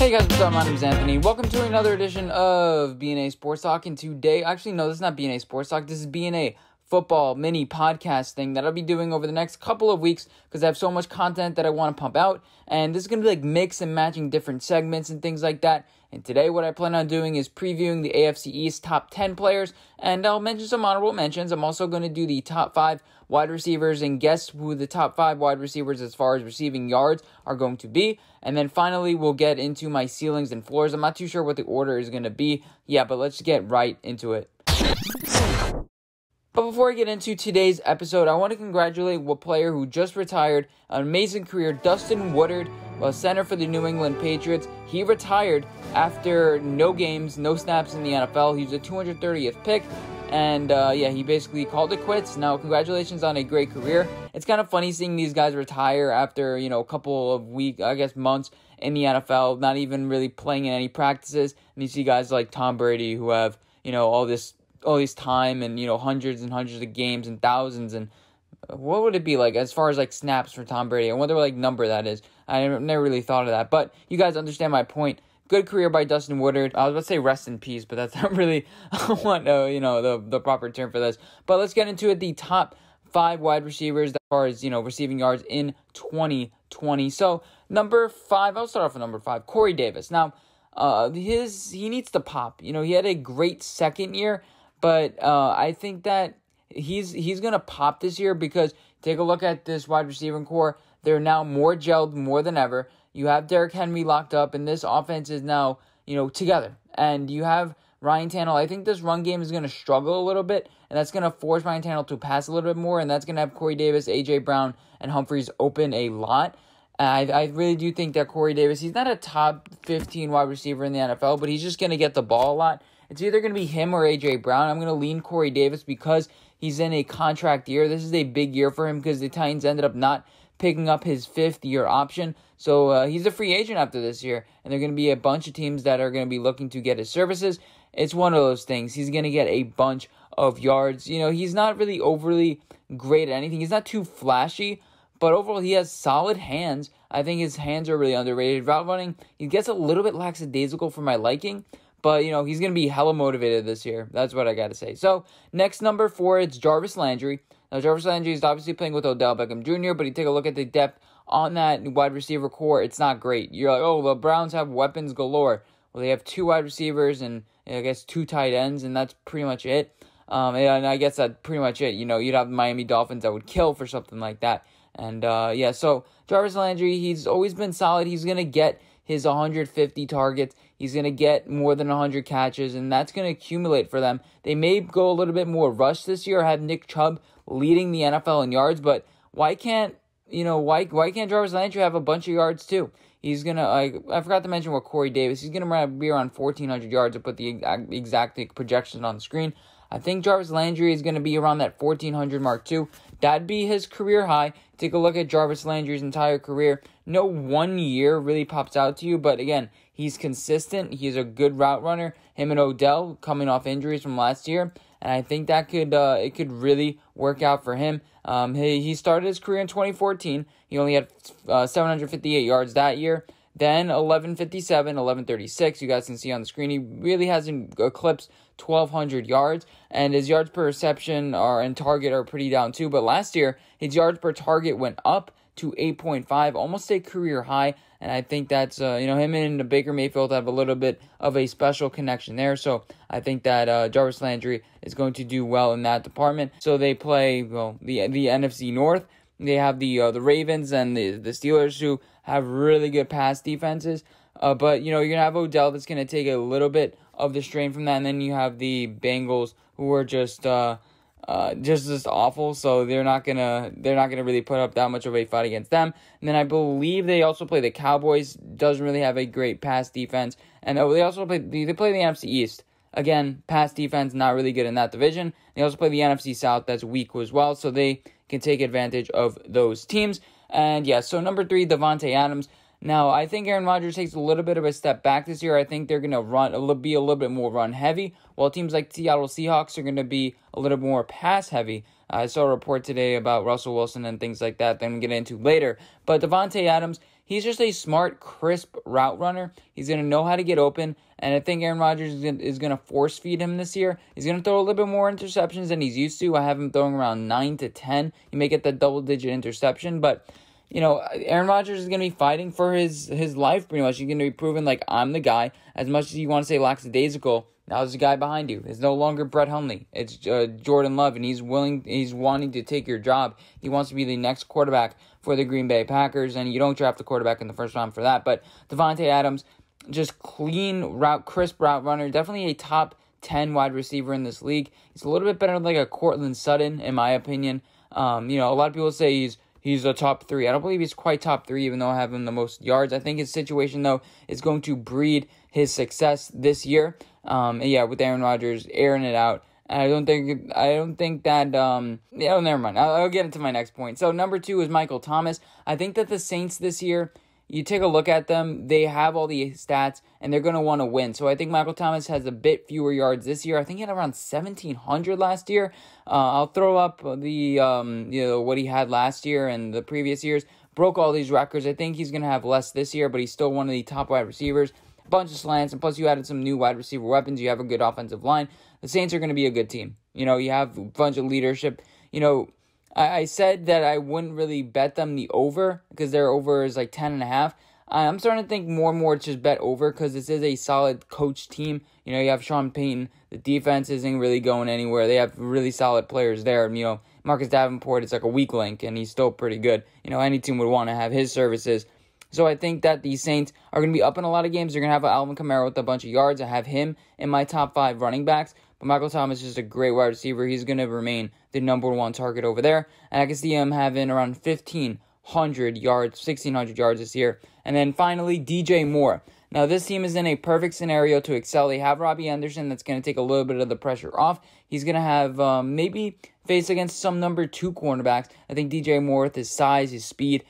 Hey guys, what's up? My name is Anthony. Welcome to another edition of B&A Sports Talk. And today, actually, no, this is not B&A Sports Talk. This is B&A football mini podcast thing that I'll be doing over the next couple of weeks because I have so much content that I want to pump out. And this is going to be like mix and matching different segments and things like that. And today, what I plan on doing is previewing the AFC East top 10 players. And I'll mention some honorable mentions. I'm also going to do the top 5 wide receivers and guess who the top 5 wide receivers as far as receiving yards are going to be. And then finally, we'll get into my ceilings and floors. I'm not too sure what the order is going to be. Yeah, but let's get right into it. But before I get into today's episode, I want to congratulate a player who just retired, an amazing career, Dustin Woodard, a center for the New England Patriots. He retired after no games, no snaps in the NFL. He was a 230th pick. And, he basically called it quits. Now, congratulations on a great career. It's kind of funny seeing these guys retire after, a couple of months in the NFL, not even really playing in any practices. And you see guys like Tom Brady who have, all this time and, hundreds and hundreds of games and thousands. And what would it be like as far as, snaps for Tom Brady? I wonder, number that is. I never really thought of that. But you guys understand my point. Good career by Dustin Woodard. I was about to say rest in peace, but that's not really the proper term for this. But let's get into it. The top 5 wide receivers as far as, receiving yards in 2020. So, number 5, I'll start off with number 5, Corey Davis. Now, he needs to pop. He had a great second year, but I think that he's going to pop this year because take a look at this wide receiving core. They're now more gelled more than ever. You have Derrick Henry locked up, and this offense is now, together. And you have Ryan Tannehill. I think this run game is going to struggle a little bit, and that's going to force Ryan Tannehill to pass a little bit more, and that's going to have Corey Davis, A.J. Brown, and Humphries open a lot. I really do think that Corey Davis, he's not a top 15 wide receiver in the NFL, but he's just going to get the ball a lot. It's either going to be him or A.J. Brown. I'm going to lean Corey Davis because he's in a contract year. This is a big year for him because the Titans ended up not picking up his 5th-year option. So he's a free agent after this year, and there are going to be a bunch of teams that are going to be looking to get his services. It's one of those things. He's going to get a bunch of yards. He's not really overly great at anything. He's not too flashy, but overall he has solid hands. I think his hands are really underrated. Route running, he gets a little bit lackadaisical for my liking, but, he's going to be hella motivated this year. That's what I got to say. So, next number 4, it's Jarvis Landry. Now, Jarvis Landry is obviously playing with Odell Beckham Jr., but you take a look at the depth on that wide receiver core, it's not great. You're like, oh, the Browns have weapons galore. Well, they have 2 wide receivers and, I guess, 2 tight ends, and that's pretty much it. And I guess that's pretty much it. You'd have the Miami Dolphins that would kill for something like that. And, so Jarvis Landry, he's always been solid. He's going to get his 150 targets. He's going to get more than 100 catches, and that's going to accumulate for them. They may go a little bit more rush this year, have Nick Chubb leading the NFL in yards, but why can't Jarvis Landry have a bunch of yards too? He's going to, I forgot to mention what Corey Davis, he's going to be around 1,400 yards to put the exact projection on the screen. I think Jarvis Landry is going to be around that 1,400 mark too. That'd be his career high. Take a look at Jarvis Landry's entire career. No one year really pops out to you, but again, he's consistent. He's a good route runner. Him and Odell coming off injuries from last year, and I think that could really work out for him. He started his career in 2014. He only had 758 yards that year. Then 1157, 1136. You guys can see on the screen. He really hasn't eclipsed 1,200 yards, and his yards per reception and target are pretty down too. But last year, his yards per target went up to 8.5, almost a career high. And I think that's, him and Baker Mayfield have a little bit of a special connection there. So I think that Jarvis Landry is going to do well in that department. So they play, the NFC North. They have the Ravens and the Steelers who have really good pass defenses. But, you're going to have Odell that's going to take a little bit of the strain from that. And then you have the Bengals who are just awful. So they're not gonna really put up that much of a fight against them. And then I believe they also play the Cowboys. Doesn't really have a great pass defense. And they also play the NFC East. Again, pass defense not really good in that division. They also play the NFC South that's weak as well. So they can take advantage of those teams. And so number 3, Davante Adams. Now, I think Aaron Rodgers takes a little bit of a step back this year. I think they're going to be a little bit more run heavy, while teams like Seattle Seahawks are going to be a little more pass heavy. I saw a report today about Russell Wilson and things like that I'm going to get into later. But Davante Adams, He's just a smart, crisp route runner. He's going to know how to get open, and I think Aaron Rodgers is going to force feed him this year. He's going to throw a little bit more interceptions than he's used to. I have him throwing around 9 to 10. He may get that double-digit interception, but Aaron Rodgers is going to be fighting for his life pretty much. He's going to be proving like, I'm the guy. As much as you want to say lackadaisical, now there's a guy behind you. It's no longer Brett Hundley. It's Jordan Love, and he's wanting to take your job. He wants to be the next quarterback for the Green Bay Packers, and you don't draft a quarterback in the first round for that. But Devontae Adams, just crisp route runner, definitely a top 10 wide receiver in this league. He's a little bit better than like a Cortland Sutton, in my opinion. A lot of people say he's a top 3. I don't believe he's quite top 3, even though I have him the most yards. I think his situation, though, is going to breed his success this year. With Aaron Rodgers airing it out. I don't think that, never mind. I'll get into my next point. So, number 2 is Michael Thomas. I think that the Saints this year, you take a look at them, they have all the stats, and they're going to want to win. So, I think Michael Thomas has a bit fewer yards this year. I think he had around 1,700 last year. I'll throw up the, what he had last year and the previous years. Broke all these records. I think he's going to have less this year, but he's still one of the top wide receivers. Bunch of slants, and plus you added some new wide receiver weapons. You have a good offensive line. The Saints are going to be a good team. You have a bunch of leadership. I said that I wouldn't really bet them the over because their over is like 10.5. I'm starting to think more and more to just bet over because this is a solid coach team. You have Sean Payton. The defense isn't really going anywhere. They have really solid players there. Marcus Davenport is like a weak link, and he's still pretty good. Any team would want to have his services. So I think that the Saints are going to be up in a lot of games. They're going to have Alvin Kamara with a bunch of yards. I have him in my top 5 running backs. But Michael Thomas is just a great wide receiver. He's going to remain the number 1 target over there. And I can see him having around 1,500 yards, 1,600 yards this year. And then finally, DJ Moore. Now, this team is in a perfect scenario to excel. They have Robbie Anderson that's going to take a little bit of the pressure off. He's going to have maybe face against some number 2 cornerbacks. I think DJ Moore, with his size, his speed,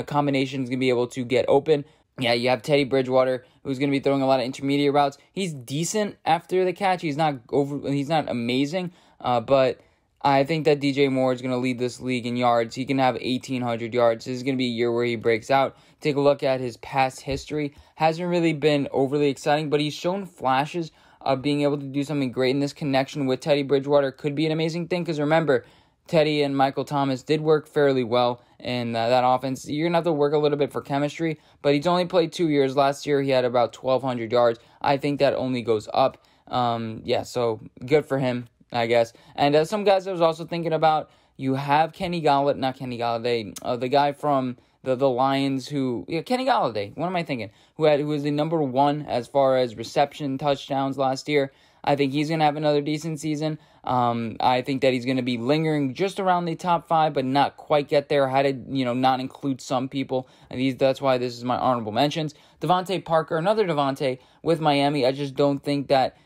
combination is going to be able to get open. Yeah, you have Teddy Bridgewater, who's going to be throwing a lot of intermediate routes. He's decent after the catch. He's not amazing, but I think that DJ Moore is going to lead this league in yards. He can have 1,800 yards. This is going to be a year where he breaks out. Take a look at his past history. Hasn't really been overly exciting, but he's shown flashes of being able to do something great. And this connection with Teddy Bridgewater could be an amazing thing because remember, Teddy and Michael Thomas did work fairly well in that offense. You're going to have to work a little bit for chemistry, but he's only played 2 years. Last year, he had about 1,200 yards. I think that only goes up. So good for him, I guess. And some guys I was also thinking about, you have Kenny Galladay, the guy from the Lions Kenny Galladay, what am I thinking? Who was the number 1 as far as reception touchdowns last year. I think he's going to have another decent season. I think that he's going to be lingering just around the top 5, but not quite get there. I had to, not include some people. And that's why this is my honorable mentions. Devontae Parker, another Devontae with Miami. I just don't think that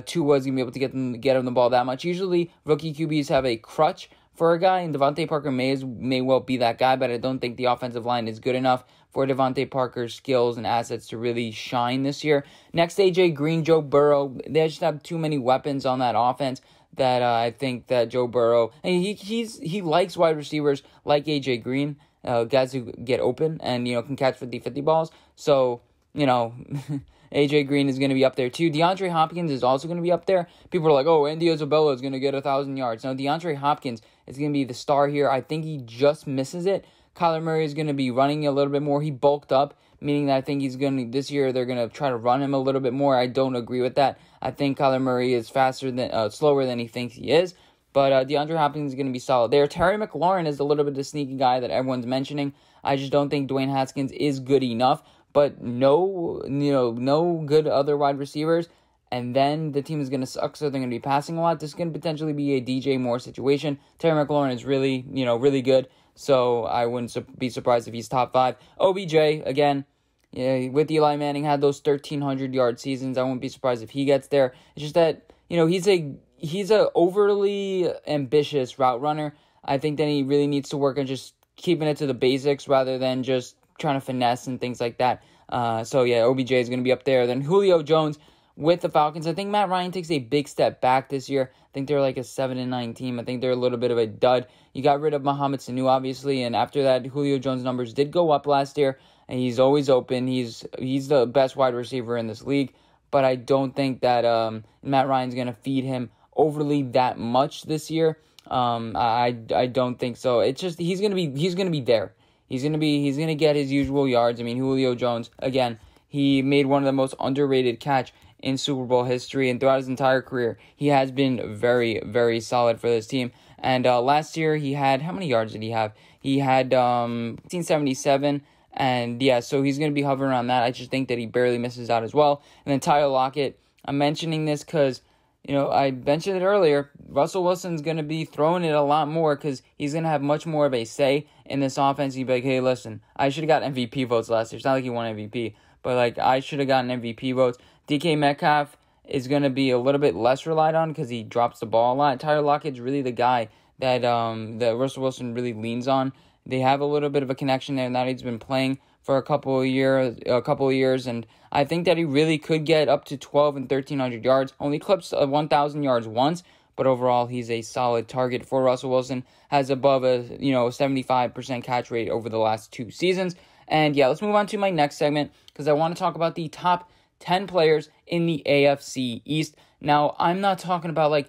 Tua's going to be able to get him the ball that much. Usually, rookie QBs have a crutch for a guy, and Devontae Parker may well be that guy, but I don't think the offensive line is good enough for Devontae Parker's skills and assets to really shine this year. Next, AJ Green, Joe Burrow. They just have too many weapons on that offense that I think that Joe Burrow, and he likes wide receivers like AJ Green, guys who get open and can catch 50-50 balls. So AJ Green is going to be up there too. DeAndre Hopkins is also going to be up there. People are like, oh, Andy Isabella is going to get 1,000 yards. No, DeAndre Hopkins is going to be the star here. I think he just misses it. Kyler Murray is going to be running a little bit more. He bulked up, meaning that I think this year they're going to try to run him a little bit more. I don't agree with that. I think Kyler Murray is slower than he thinks he is. But DeAndre Hopkins is going to be solid there. Terry McLaurin is a little bit of the sneaky guy that everyone's mentioning. I just don't think Dwayne Haskins is good enough. But no good other wide receivers. And then the team is going to suck, so they're going to be passing a lot. This is going to potentially be a DJ Moore situation. Terry McLaurin is really good. So I wouldn't be surprised if he's top 5. OBJ, again, with Eli Manning, had those 1,300-yard seasons. I wouldn't be surprised if he gets there. It's just that, he's a overly ambitious route runner. I think that he really needs to work on just keeping it to the basics rather than just trying to finesse and things like that. OBJ is going to be up there. Then Julio Jones, with the Falcons. I think Matt Ryan takes a big step back this year. I think they're like a 7-9 team. I think they're a little bit of a dud. You got rid of Mohamed Sanu, obviously, and after that, Julio Jones' numbers did go up last year, and he's always open. He's the best wide receiver in this league, but I don't think that Matt Ryan's going to feed him overly that much this year. I don't think so. It's just he's gonna be there. He's gonna get his usual yards. I mean, Julio Jones, again, he made one of the most underrated catch in Super Bowl history, and throughout his entire career, he has been very, very solid for this team. And last year, he had, how many yards did he have? He had 1,577, and yeah, so he's gonna be hovering around that. I just think that he barely misses out as well. And then Tyler Lockett, I'm mentioning this because, I mentioned it earlier, Russell Wilson's going to be throwing it a lot more because he's going to have much more of a say in this offense. He'd be like, hey, listen, I should have got MVP votes last year. It's not like he won MVP, but I should have gotten MVP votes. DK Metcalf is going to be a little bit less relied on because he drops the ball a lot. Tyler Lockett's really the guy that Russell Wilson really leans on. They have a little bit of a connection there now. He's been playing for a couple of years, and I think that he really could get up to 12 and 1,300 yards. Only clips 1,000 yards once, but overall he's a solid target for Russell Wilson. Has above a 75% catch rate over the last 2 seasons. And yeah, let's move on to my next segment because I want to talk about the top 10 players in the AFC East. Now, I'm not talking about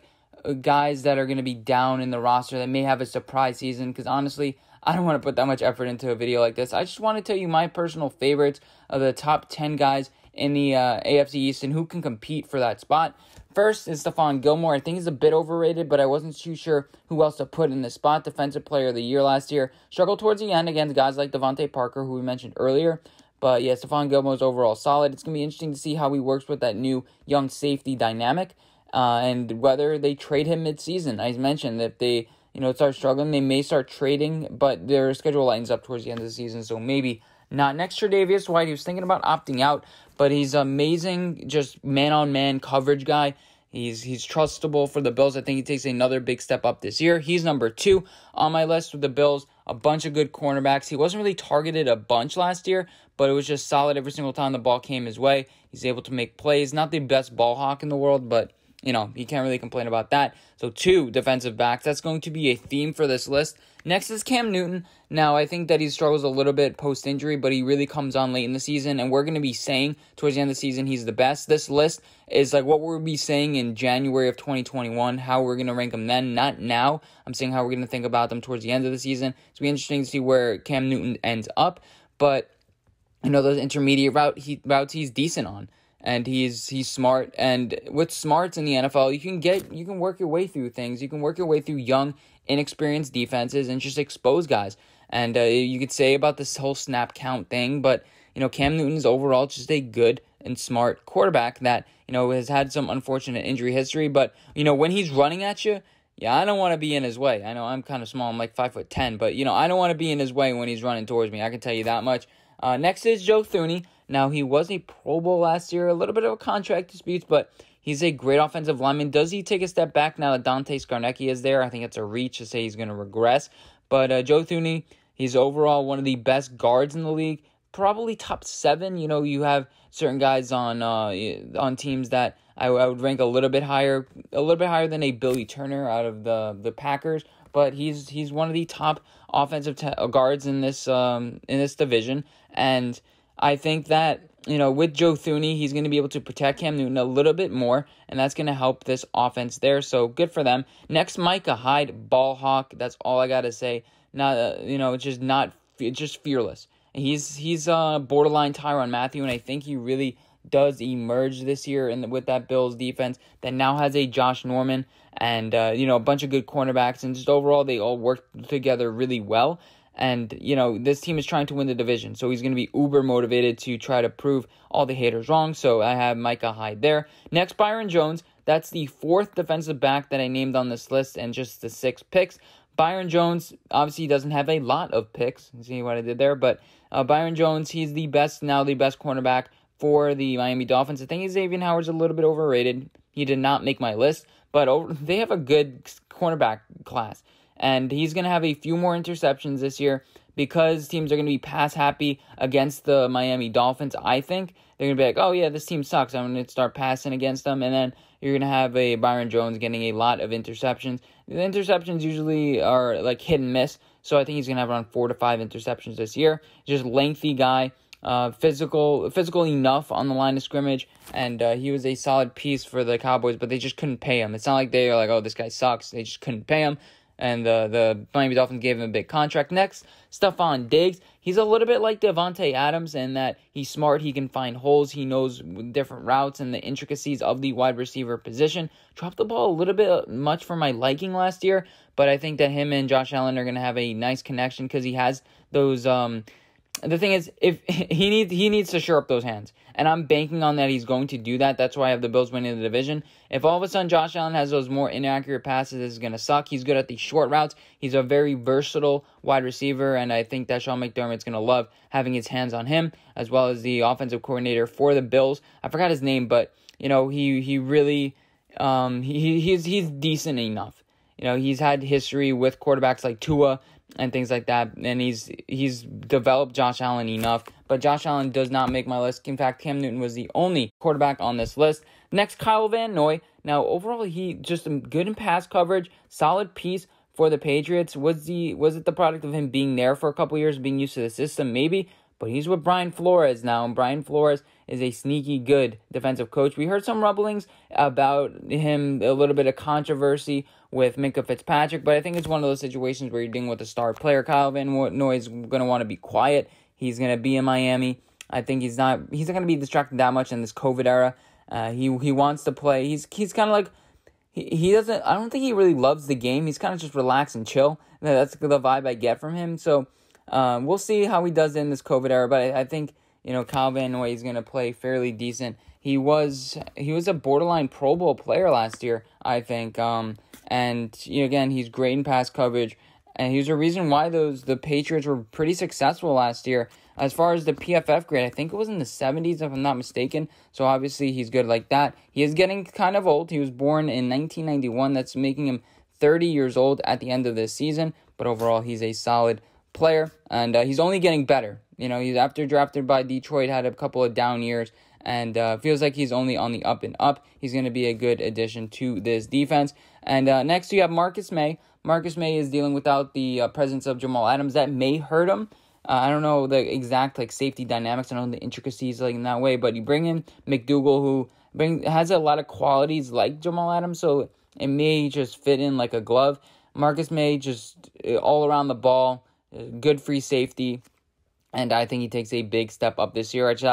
guys that are going to be down in the roster that may have a surprise season because honestly, I don't want to put that much effort into a video like this. I just want to tell you my personal favorites of the top 10 guys in the AFC East and who can compete for that spot. First is Stephon Gilmore. I think he's a bit overrated, but I wasn't too sure who else to put in this spot. Defensive Player of the Year last year. Struggled towards the end against guys like Devontae Parker, who we mentioned earlier. But yeah, Stephon Gilmore is overall solid. It's going to be interesting to see how he works with that new young safety dynamic and whether they trade him midseason. I mentioned that they start struggling, they may start trading, but their schedule lightens up towards the end of the season, so maybe not. Next, Tre'Davious White, he was thinking about opting out, but he's amazing, just man-on-man coverage guy. He's trustable for the Bills. I think he takes another big step up this year. He's number 2 on my list with the Bills. A bunch of good cornerbacks. He wasn't really targeted a bunch last year, but it was just solid every single time the ball came his way. He's able to make plays. Not the best ball hawk in the world, but you can't really complain about that. So 2 defensive backs. That's going to be a theme for this list. Next is Cam Newton. Now, I think that he struggles a little bit post-injury, but he really comes on late in the season, and we're going to be saying towards the end of the season he's the best. This list is like what we'll be saying in January of 2021, how we're going to rank them then, not now. I'm saying how we're going to think about them towards the end of the season. It's going to be interesting to see where Cam Newton ends up, but those intermediate routes he's decent on. And he's smart, and with smarts in the NFL, you can work your way through things. You can work your way through young, inexperienced defenses and just expose guys. And you could say about this whole snap count thing, but Cam Newton's overall just a good and smart quarterback that has had some unfortunate injury history. But when he's running at you, yeah, I don't want to be in his way. I know I'm kind of small. I'm like 5'10", but I don't want to be in his way when he's running towards me. I can tell you that much. Next is Joe Thuney. Now, he was a Pro Bowl last year, a little bit of a contract dispute, but he's a great offensive lineman. Does he take a step back now that Dante Scarnecchia is there? I think it's a reach to say he's going to regress. But Joe Thuney, he's overall one of the best guards in the league, probably top 7. You have certain guys on teams that I would rank a little bit higher than a Billy Turner out of the Packers. But he's one of the top offensive guards in this division, and I think that, with Joe Thuney, he's going to be able to protect Cam Newton a little bit more, and that's going to help this offense there, so good for them. Next, Micah Hyde, ball hawk, that's all I got to say. It's just fearless. He's borderline Tyrann Mathieu, and I think he really does emerge this year with that Bills defense that now has a Josh Norman and, a bunch of good cornerbacks, and just overall, they all work together really well. And, this team is trying to win the division, so he's going to be uber motivated to try to prove all the haters wrong. So I have Micah Hyde there. Next, Byron Jones. That's the 4th defensive back that I named on this list and just the 6 picks. Byron Jones obviously doesn't have a lot of picks. See what I did there? But Byron Jones, he's the best cornerback for the Miami Dolphins. I think Xavier Howard's a little bit overrated. He did not make my list, but they have a good cornerback class. and he's going to have a few more interceptions this year because teams are going to be pass happy against the Miami Dolphins. I think they're going to be like, oh yeah, this team sucks, I'm going to start passing against them, and then you're going to have a Byron Jones getting a lot of interceptions. The interceptions usually are like hit and miss, so I think he's going to have around 4 to 5 interceptions this year. Just lengthy guy, physical enough on the line of scrimmage, and he was a solid piece for the Cowboys, but they just couldn't pay him. It's not like they are like, oh, this guy sucks. They just couldn't pay him, and the Miami Dolphins gave him a big contract. Next, Stephon Diggs. He's a little bit like Devontae Adams in that he's smart, he can find holes, he knows different routes and the intricacies of the wide receiver position. Dropped the ball a little bit much for my liking last year, but I think that him and Josh Allen are going to have a nice connection because he has those the thing is, if he needs to shore up those hands, and I'm banking on that he's going to do that. That's why I have the Bills winning the division. If all of a sudden Josh Allen has those more inaccurate passes, this is going to suck. He's good at the short routes. He's a very versatile wide receiver, and I think that Sean McDermott's going to love having his hands on him, as well as the offensive coordinator for the Bills. I forgot his name, but he really he's decent enough. He's had history with quarterbacks like Tua and things like that, and he's developed Josh Allen enough, but Josh Allen does not make my list. In fact, Cam Newton was the only quarterback on this list. Next, Kyle Van Noy. Now, overall, he just good in pass coverage, solid piece for the Patriots. Was it the product of him being there for a couple years, being used to the system? Maybe, but he's with Brian Flores now, and Brian Flores is a sneaky good defensive coach. We heard some rumblings about him, a little bit of controversy with Minkah Fitzpatrick, but I think it's one of those situations where you're dealing with a star player. Kyle Van Noy is going to want to be quiet. He's going to be in Miami. I think he's not going to be distracted that much in this COVID era. He wants to play. He's kind of like, he doesn't, I don't think he really loves the game. He's kind of just relax and chill. That's the vibe I get from him. So we'll see how he does in this COVID era, but I think Kyle Van Noy is going to play fairly decent. He was a borderline Pro Bowl player last year, I think. And again, he's great in pass coverage, and he was a reason why the Patriots were pretty successful last year. As far as the PFF grade, I think it was in the 70s, if I'm not mistaken. So obviously he's good like that. He is getting kind of old. He was born in 1991. That's making him 30 years old at the end of this season. But overall, he's a solid player, and he's only getting better. He's after drafted by Detroit, had a couple of down years, and feels like he's only on the up and up. He's going to be a good addition to this defense. And next you have Marcus May. Marcus May is dealing without the presence of Jamal Adams. That may hurt him. I don't know the exact safety dynamics. I don't know the intricacies in that way. But you bring in McDougal, who has a lot of qualities like Jamal Adams, so it may just fit in like a glove. Marcus May just all around the ball, good free safety. And I think he takes a big step up this year. I just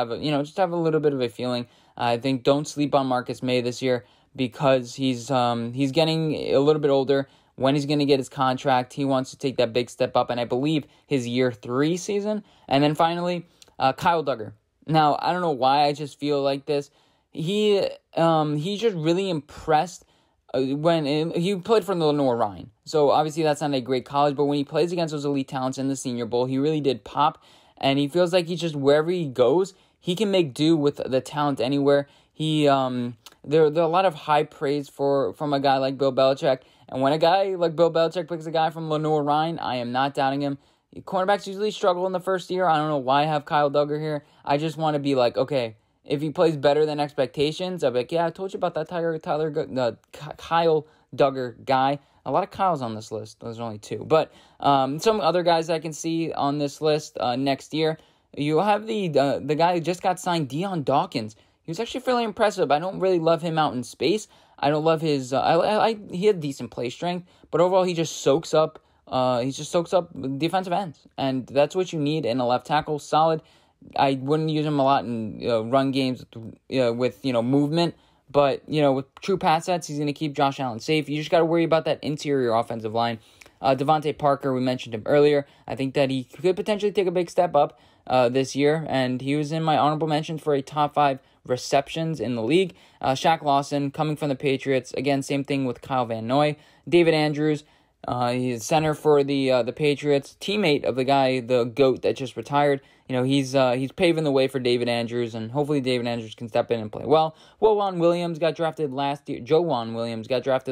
have a little bit of a feeling. I think don't sleep on Marcus May this year because he's getting a little bit older. When he's going to get his contract, he wants to take that big step up, and I believe his year 3 season. And then finally, Kyle Duggar. Now, I don't know why I just feel like this. He's just really impressed when he played for the Lenore Ryan. So obviously that's not a great college, but when he plays against those elite talents in the Senior Bowl, he really did pop. And he feels like he's just wherever he goes, he can make do with the talent anywhere. There are a lot of high praise from a guy like Bill Belichick. And when a guy like Bill Belichick picks a guy from Lenore Ryan, I am not doubting him. Cornerbacks usually struggle in the first year. I don't know why I have Kyle Duggar here. I just want to be like, okay, if he plays better than expectations, I'll be like, yeah, I told you about that Kyle Duggar guy. A lot of Kyles on this list. Those are only 2. But some other guys I can see on this list next year. You have the guy who just got signed, Deion Dawkins. He was actually fairly impressive. I don't really love him out in space. I don't love his. He had decent play strength, but overall he just soaks up. Defensive ends, and that's what you need in a left tackle. Solid. I wouldn't use him a lot in run games with movement. But, with true pass sets, he's going to keep Josh Allen safe. You just got to worry about that interior offensive line. Devontae Parker, we mentioned him earlier. I think that he could potentially take a big step up this year, and he was in my honorable mentions for a top 5 receptions in the league. Shaq Lawson, coming from the Patriots. Again, same thing with Kyle Van Noy. David Andrews, He's center for the Patriots, teammate of the guy, the GOAT that just retired. He's paving the way for David Andrews, and hopefully David Andrews can step in and play well. Joejuan Williams got drafted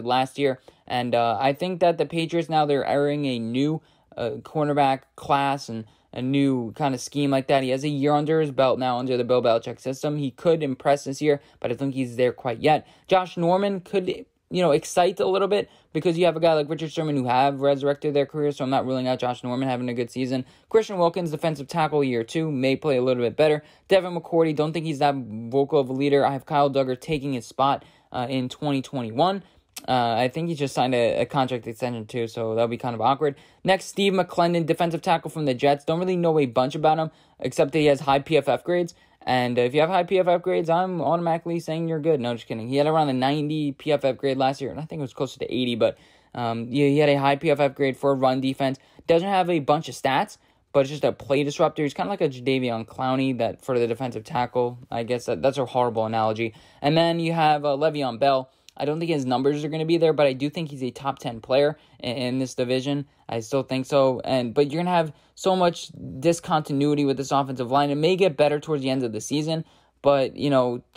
last year, and I think that the Patriots now they're entering a new cornerback class and a new kind of scheme like that. He has a year under his belt now under the Bill Belichick system. He could impress this year, but I don't think he's there quite yet. Josh Norman could excite a little bit because you have a guy like Richard Sherman who have resurrected their career, so I'm not ruling out Josh Norman having a good season. Christian Wilkins, defensive tackle, year 2, may play a little bit better. Devin McCourty, don't think he's that vocal of a leader. I have Kyle Duggar taking his spot in 2021. I think he just signed a contract extension too, so that'll be kind of awkward. Next, Steve McClendon, defensive tackle from the Jets. Don't really know a bunch about him, except that he has high PFF grades. And if you have high PFF grades, I'm automatically saying you're good. No, just kidding. He had around a 90 PFF grade last year, and I think it was closer to 80, but he had a high PFF grade for run defense. Doesn't have a bunch of stats, but it's just a play disruptor. He's kind of like a Jadeveon Clowney that for the defensive tackle. I guess that's a horrible analogy. And then you have Le'Veon Bell. I don't think his numbers are going to be there, but I do think he's a top 10 player in this division. I still think so. But you're going to have so much discontinuity with this offensive line. It may get better towards the end of the season, but,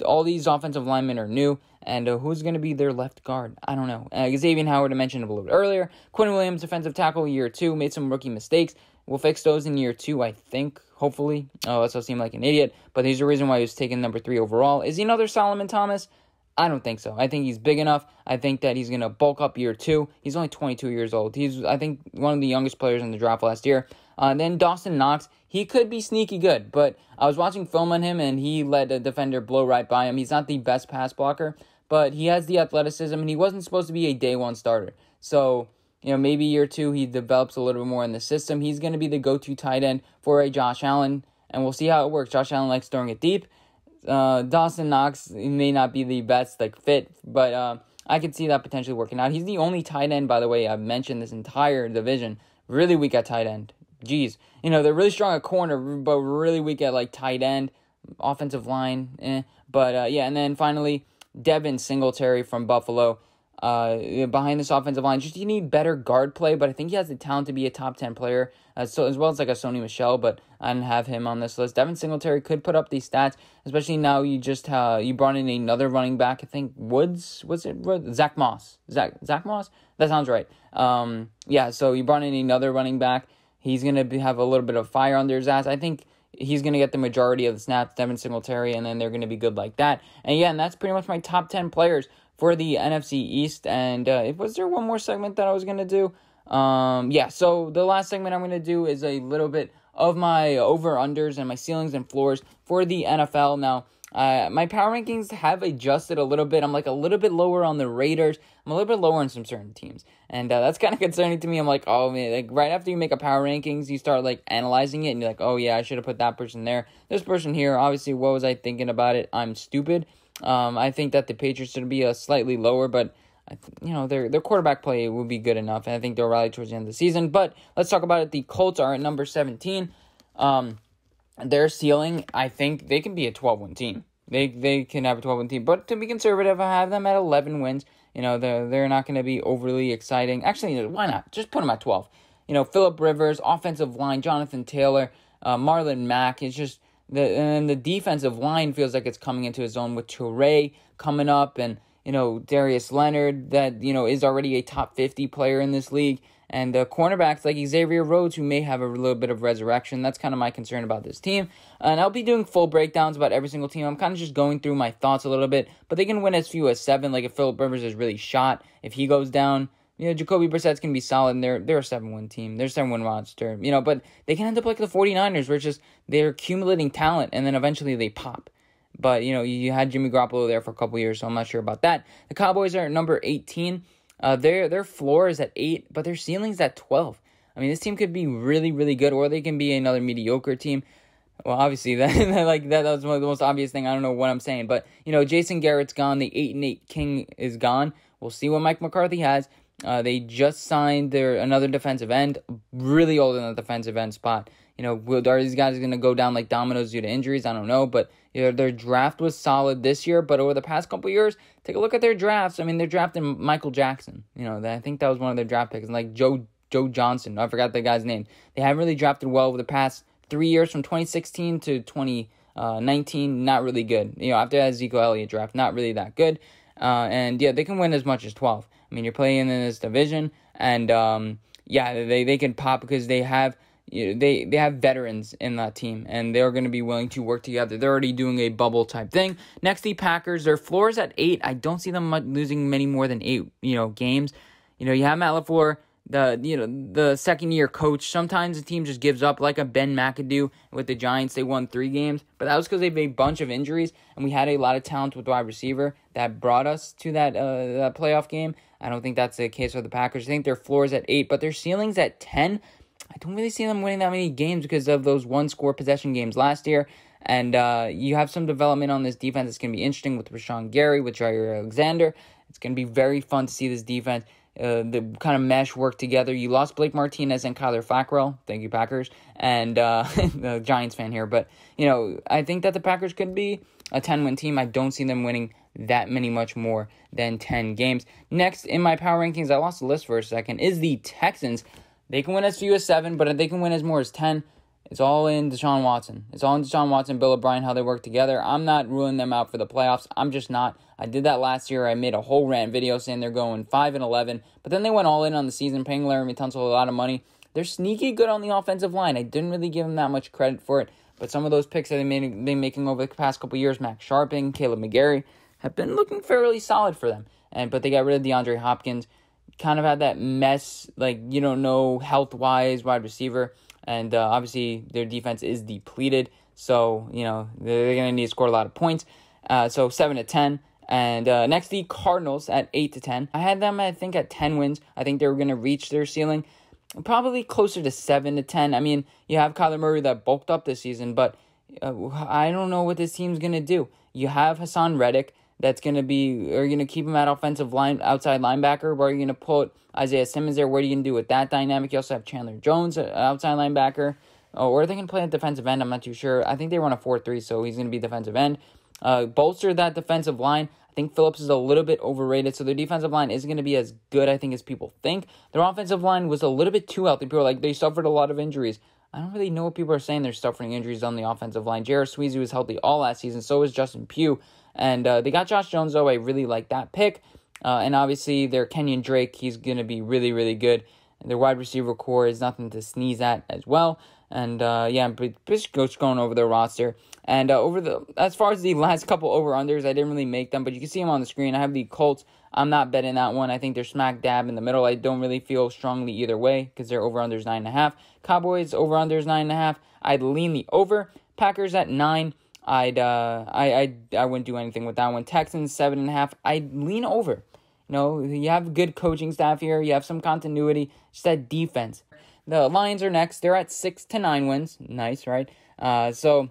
all these offensive linemen are new, and who's going to be their left guard? I don't know. Xavier Howard, I mentioned a little bit earlier. Quinn Williams, defensive tackle, year 2, made some rookie mistakes. We'll fix those in year 2, I think, hopefully. Oh, that's will seem like an idiot, but there's a reason why he was taken number 3 overall. Is he another Solomon Thomas? I don't think so. I think he's big enough. I think that he's going to bulk up year 2. He's only 22 years old. He's, I think, one of the youngest players in the draft last year. Then Dawson Knox, he could be sneaky good, but I was watching film on him, and he let a defender blow right by him. He's not the best pass blocker, but he has the athleticism, and he wasn't supposed to be a day 1 starter. So, maybe year 2 he develops a little bit more in the system. He's going to be the go-to tight end for a Josh Allen, and we'll see how it works. Josh Allen likes throwing it deep. Dawson Knox may not be the best fit, but I could see that potentially working out. He's the only tight end, by the way, I've mentioned this entire division. Really weak at tight end. Jeez. They're really strong at corner, but really weak at tight end, offensive line. But and then finally, Devin Singletary from Buffalo. Behind this offensive line, you need better guard play, but I think he has the talent to be a top 10 player, so as well as a Sony Michel, but I didn't have him on this list. Devin Singletary could put up these stats, especially now you just you brought in another running back. I think Zach Moss? Zach Moss? That sounds right. So you brought in another running back. He's going to have a little bit of fire under his ass. I think he's going to get the majority of the snaps, Devin Singletary, and then they're going to be good like that. And that's pretty much my top 10 players for the NFC East. And was there one more segment that I was going to do? So the last segment I'm going to do is a little bit of my over-unders and my ceilings and floors for the NFL. Now, my power rankings have adjusted a little bit. I'm a little bit lower on the Raiders. I'm a little bit lower on some certain teams. And that's kind of concerning to me. I'm like, oh man, right after you make a power rankings, you start analyzing it and you're like, oh yeah, I should have put that person there. This person here, obviously, what was I thinking about it? I'm stupid. I think that the Patriots should be slightly lower, but their quarterback play will be good enough, and I think they'll rally towards the end of the season. But let's talk about it. The Colts are at number 17. Their ceiling, I think they can be a 12-win team. They can have a 12-win team, but to be conservative, I have them at 11 wins. They're not going to be overly exciting. Actually, why not? Just put them at 12. Phillip Rivers, offensive line, Jonathan Taylor, Marlon Mack. It's just the defensive line feels like it's coming into its own with Toure coming up, and Darius Leonard that is already a top 50 player in this league, and cornerbacks like Xavier Rhodes who may have a little bit of resurrection. That's kind of my concern about this team, and I'll be doing full breakdowns about every single team. I'm kind of just going through my thoughts a little bit, but they can win as few as 7. If Phillip Rivers is really shot, if he goes down, Jacoby Brissett's going to be solid, and they're a 7-win team. They're a 7-win monster, but they can end up like the 49ers, where it's just they're accumulating talent, and then eventually they pop. But, you had Jimmy Garoppolo there for a couple years, so I'm not sure about that. The Cowboys are at number 18. Their floor is at 8, but their ceiling's at 12. I mean, this team could be really, really good, or they can be another mediocre team. Well, obviously, that was one of the most obvious thing. I don't know what I'm saying, but, Jason Garrett's gone. The 8-8 king is gone. We'll see what Mike McCarthy has. They just signed another defensive end, really old in the defensive end spot. Are these guys going to go down like dominoes due to injuries? I don't know, but their draft was solid this year, but over the past couple years, take a look at their drafts. I mean, they're drafting Michael Jackson. I think that was one of their draft picks, and like Joe Johnson. I forgot the guy's name. They haven't really drafted well over the past 3 years, from 2016 to 2019. Not really good. After that Ezekiel Elliott draft, not really that good. And they can win as much as 12. I mean, you're playing in this division, and they can pop because they have they have veterans in that team, and they're going to be willing to work together. They're already doing a bubble type thing. Next, the Packers. Their floor is at 8. I don't see them losing many more than 8 games. You have Matt LaFleur, the second year coach. Sometimes the team just gives up, like a Ben McAdoo with the Giants. They won 3 games, but that was because they had a bunch of injuries, and we had a lot of talent with wide receiver that brought us to that playoff game. I don't think that's the case for the Packers. I think their floor is at 8, but their ceiling's at 10. I don't really see them winning that many games because of those one-score possession games last year. And you have some development on this defense. It's going to be interesting with Rashawn Gary, with Jair Alexander. It's going to be very fun to see this defense, the kind of mesh work together. You lost Blake Martinez and Kyler Fackrell. Thank you, Packers. And the Giants fan here. But, I think that the Packers could be a 10-win team. I don't see them winning that much more than 10 games. Next, in my power rankings, I lost the list for a second, is the Texans. They can win as few as 7, but they can win as more as 10. It's all in Deshaun Watson. Bill O'Brien, how they work together. I'm not ruling them out for the playoffs. I'm just not. I did that last year. I made a whole rant video saying they're going 5-11, but then they went all in on the season, paying Laremy Tunsil a lot of money. They're sneaky good on the offensive line. I didn't really give them that much credit for it, but some of those picks that they've been making over the past couple years, Max Sharping, Caleb McGarry, have been looking fairly solid for them. But they got rid of DeAndre Hopkins. Kind of had that mess, like, you don't know, health-wise, wide receiver. And obviously, their defense is depleted. So, they're going to need to score a lot of points. So, 7-10. And next, the Cardinals at 8-10. I had them, I think, at 10 wins. I think they were going to reach their ceiling. Probably closer to 7-10. I mean, you have Kyler Murray that bulked up this season. But I don't know what this team's going to do. You have Hassan Reddick. That's going to be, are you going to keep him at offensive line, outside linebacker? Where are you going to put Isaiah Simmons there? What are you going to do with that dynamic? You also have Chandler Jones, outside linebacker. Or are they going to play at defensive end? I'm not too sure. I think they run a 4-3, so he's going to be defensive end. Bolster that defensive line. I think Phillips is a little bit overrated, so their defensive line isn't going to be as good, I think, as people think. Their offensive line was a little bit too healthy. People are like, they suffered a lot of injuries. I don't really know what people are saying. They're suffering injuries on the offensive line. J.R. Sweezy was healthy all last season. So was Justin Pugh. And they got Josh Jones, though. I really like that pick. And obviously, their Kenyon Drake, he's going to be really, really good. And their wide receiver core is nothing to sneeze at as well. And, just going over their roster. And as far as the last couple over-unders, I didn't really make them. But you can see them on the screen. I have the Colts. I'm not betting that one. I think they're smack dab in the middle. I don't really feel strongly either way because their over-unders 9.5. Cowboys over-unders 9.5. I'd lean the over. Packers at 9. I wouldn't do anything with that one. Texans 7.5. I'd lean over. You have good coaching staff here. You have some continuity. Just that defense. The Lions are next. They're at 6-9 wins. Nice, right? So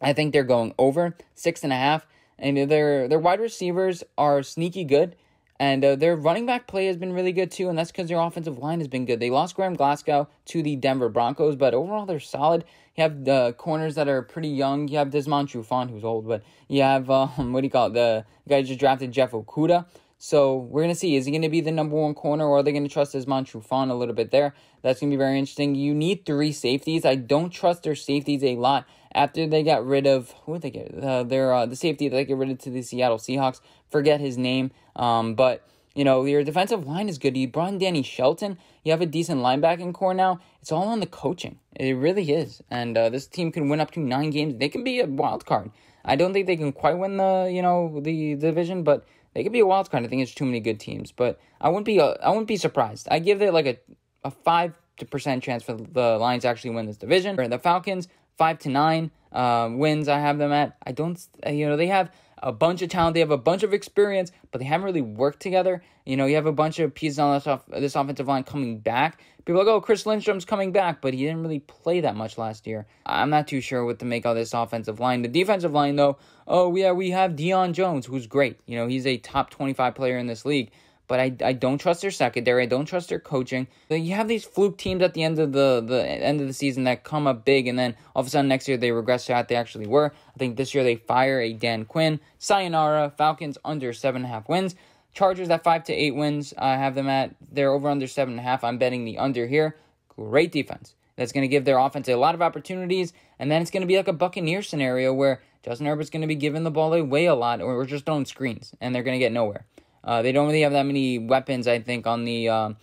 I think they're going over 6.5. And their wide receivers are sneaky good. And their running back play has been really good too, and that's because their offensive line has been good. They lost Graham Glasgow to the Denver Broncos, but overall they're solid. You have the corners that are pretty young. You have Desmond Trufant, who's old, but you have, the guy who just drafted Jeff Okudah. So we're going to see, is he going to be the number one corner, or are they going to trust Desmond Trufant a little bit there? That's going to be very interesting. You need 3 safeties. I don't trust their safeties a lot. After they got rid of, who did they get? The safety that they get rid of to the Seattle Seahawks. Forget his name. But, your defensive line is good. You brought in Danny Shelton. You have a decent linebacking core now. It's all on the coaching. It really is. And this team can win up to 9 games. They can be a wild card. I don't think they can quite win the division, but they could be a wild card. I think it's too many good teams. But I wouldn't be surprised. I give it like a 5% chance for the Lions to actually win this division. The Falcons, 5-9 wins I have them at. I don't, they have a bunch of talent. They have a bunch of experience, but they haven't really worked together. You have a bunch of pieces on this offensive line coming back. People are like, oh, Chris Lindstrom's coming back, but he didn't really play that much last year. I'm not too sure what to make of this offensive line. The defensive line, though, we have Deion Jones, who's great. He's a top 25 player in this league. but I don't trust their secondary. I don't trust their coaching. You have these fluke teams at the end of the end of the season that come up big, and then all of a sudden next year they regress to what they actually were. I think this year they fire a Dan Quinn. Sayonara. Falcons under 7.5 wins. Chargers at 5 to 8 wins. I have them at, they're over under 7.5. I'm betting the under here. Great defense. That's going to give their offense a lot of opportunities, and then it's going to be like a Buccaneer scenario where Justin Herbert's going to be giving the ball away a lot, or we're just throwing screens, and they're going to get nowhere. They don't really have that many weapons, I think, on the on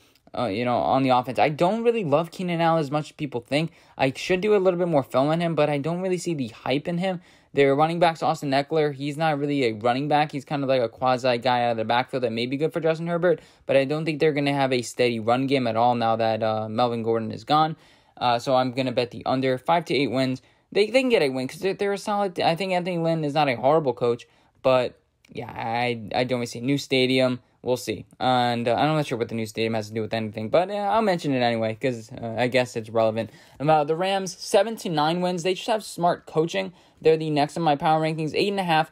the offense. I don't really love Keenan Allen as much as people think. I should do a little bit more film on him, but I don't really see the hype in him. Their running back's Austin Eckler. He's not really a running back. He's kind of like a quasi guy out of the backfield that may be good for Justin Herbert, but I don't think they're going to have a steady run game at all now that Melvin Gordon is gone. So I'm going to bet the under 5 to 8 wins. They can get a win because they're a solid. I think Anthony Lynn is not a horrible coach, but yeah, I don't really see. New stadium, we'll see. And I'm not sure what the new stadium has to do with anything, but I'll mention it anyway because I guess it's relevant. The Rams 7 to 9 wins. They just have smart coaching. They're the next in my power rankings, 8.5.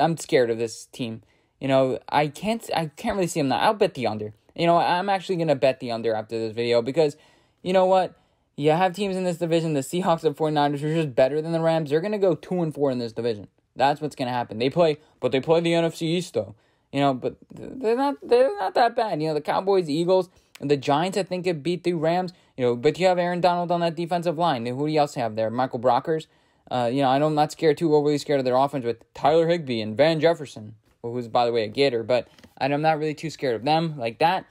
I'm scared of this team. I can't really see them now. I'll bet the under. I'm actually gonna bet the under after this video because you know what? You have teams in this division, the Seahawks and 49ers, who are just better than the Rams. They're going to go 2-4 in this division. That's what's going to happen. They play the NFC East, though. But they're not that bad. The Cowboys, the Eagles, and the Giants, I think, could beat the Rams. But you have Aaron Donald on that defensive line. Who do you else have there? Michael Brockers. I'm not overly scared of their offense with Tyler Higbee and Van Jefferson, who's, by the way, a Gator. But I'm not really too scared of them like that.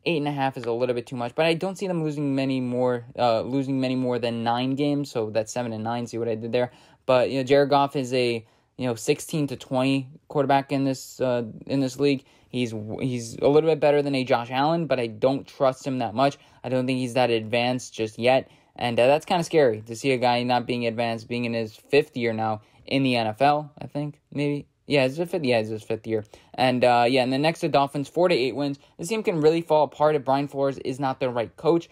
8.5 is a little bit too much, but I don't see them losing many more than 9 games. So that's 7 and 9. See what I did there? But Jared Goff is a 16 to 20 quarterback in this league. He's a little bit better than a Josh Allen, but I don't trust him that much. I don't think he's that advanced just yet, and that's kind of scary to see a guy not being advanced, being in his 5th year now in the NFL. I think maybe. Yeah, it's his 5th year. And and then next to Dolphins, 4 to 8 wins. This team can really fall apart if Brian Flores is not the right coach.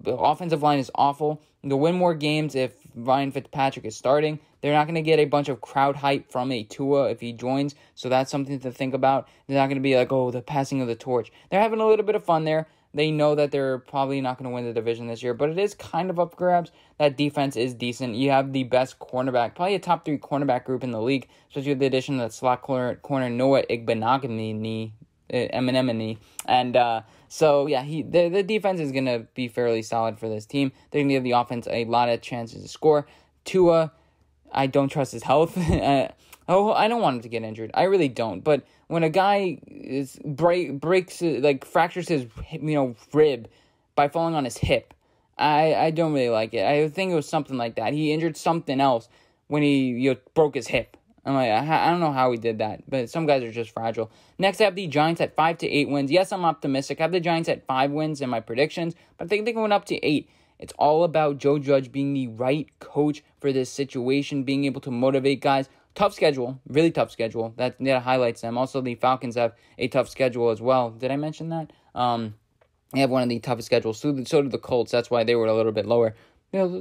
The offensive line is awful. They'll win more games if Ryan Fitzpatrick is starting. They're not going to get a bunch of crowd hype from a Tua if he joins, so that's something to think about. They're not going to be like, the passing of the torch. They're having a little bit of fun there. They know that they're probably not going to win the division this year, but it is kind of up for grabs. That defense is decent. You have the best cornerback, probably a top 3 cornerback group in the league, especially with the addition of that slot corner Noah Igbenogany, and the defense is going to be fairly solid for this team. They're going to give the offense a lot of chances to score. Tua, I don't trust his health. I don't want him to get injured. I really don't. But when a guy fractures his rib by falling on his hip, I don't really like it. I think it was something like that. He injured something else when he broke his hip. I'm like, I don't know how he did that, but some guys are just fragile. Next, I have the Giants at 5 to 8 wins. Yes, I'm optimistic. I have the Giants at 5 wins in my predictions, but I think they're going up to 8. It's all about Joe Judge being the right coach for this situation, being able to motivate guys. Tough schedule, really tough schedule. That highlights them. Also, the Falcons have a tough schedule as well. Did I mention that? They have one of the toughest schedules. So do the Colts. That's why they were a little bit lower.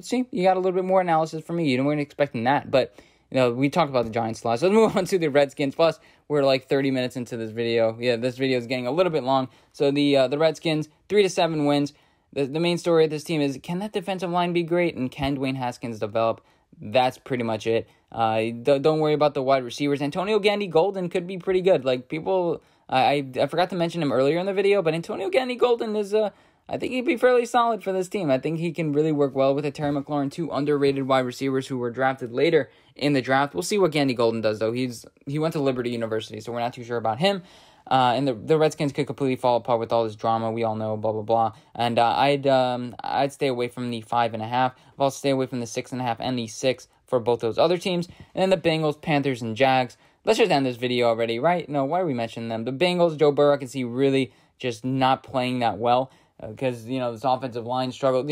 See, you got a little bit more analysis from me. You weren't expecting that, but we talked about the Giants a lot. So let's move on to the Redskins. Plus, we're like 30 minutes into this video. Yeah, this video is getting a little bit long. So the Redskins, 3 to 7 wins. The main story of this team is, can that defensive line be great? And can Dwayne Haskins develop? That's pretty much it. Don't worry about the wide receivers. Antonio Gandy-Golden could be pretty good. Like, people, I forgot to mention him earlier in the video, but Antonio Gandy-Golden is I think he'd be fairly solid for this team. I think he can really work well with Terry McLaurin, 2 underrated wide receivers who were drafted later in the draft. We'll see what Gandy-Golden does, though. He went to Liberty University, so we're not too sure about him. And the Redskins could completely fall apart with all this drama. We all know, blah, blah, blah. And I'd stay away from the 5.5. I'll stay away from the 6.5 and the 6 for both those other teams. And then the Bengals, Panthers, and Jags. Let's just end this video already, right? No, why are we mentioning them? The Bengals, Joe Burrow, I can see really just not playing that well. Because, this offensive line struggled.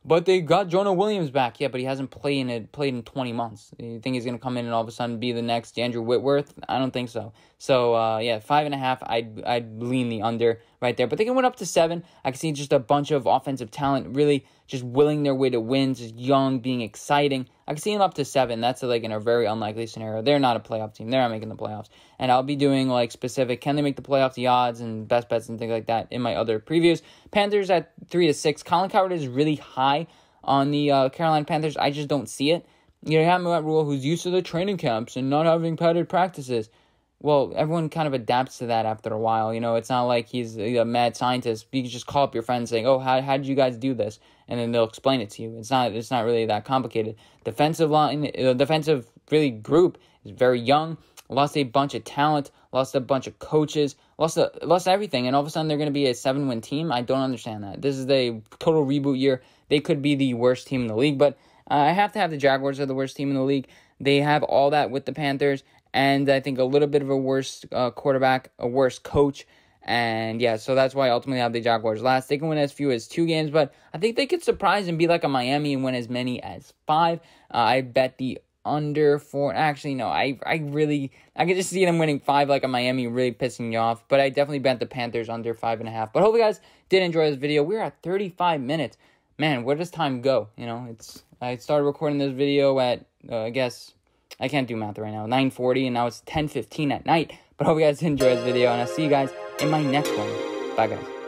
but they got Jonah Williams back. Yeah, but he hasn't played in 20 months. You think he's going to come in and all of a sudden be the next Andrew Whitworth? I don't think so. So, yeah, 5.5, I'd lean the under right there. But they can win up to 7. I can see just a bunch of offensive talent really just willing their way to win, just young, being exciting. I can see them up to 7. That's like in a very unlikely scenario. They're not a playoff team. They're not making the playoffs. And I'll be doing like specific, can they make the playoffs, the odds and best bets and things like that in my other previews. Panthers at 3-6. Colin Cowherd is really high on the Carolina Panthers. I just don't see it. You have Matt Rule, who's used to the training camps and not having padded practices. Well, everyone kind of adapts to that after a while. It's not like he's a mad scientist. You can just call up your friends saying, "Oh, how did you guys do this?" And then they'll explain it to you. It's not really that complicated. Defensive line, defensive really group is very young. Lost a bunch of talent. Lost a bunch of coaches. Lost everything. And all of a sudden they're going to be a 7-win team. I don't understand that. This is a total reboot year. They could be the worst team in the league, but I have to have the Jaguars are the worst team in the league. They have all that with the Panthers. And I think a little bit of a worse quarterback, a worse coach. And yeah, so that's why I ultimately have the Jaguars last. They can win as few as 2 games, but I think they could surprise and be like a Miami and win as many as 5. I bet the under 4. Actually, no, I can just see them winning 5 like a Miami, really pissing you off. But I definitely bet the Panthers under 5.5. But hope you guys did enjoy this video. We're at 35 minutes. Man, where does time go? I started recording this video at, I guess, I can't do math right now, 9:40, and now it's 10:15 at night. But I hope you guys enjoyed this video, and I'll see you guys in my next one. Bye, guys.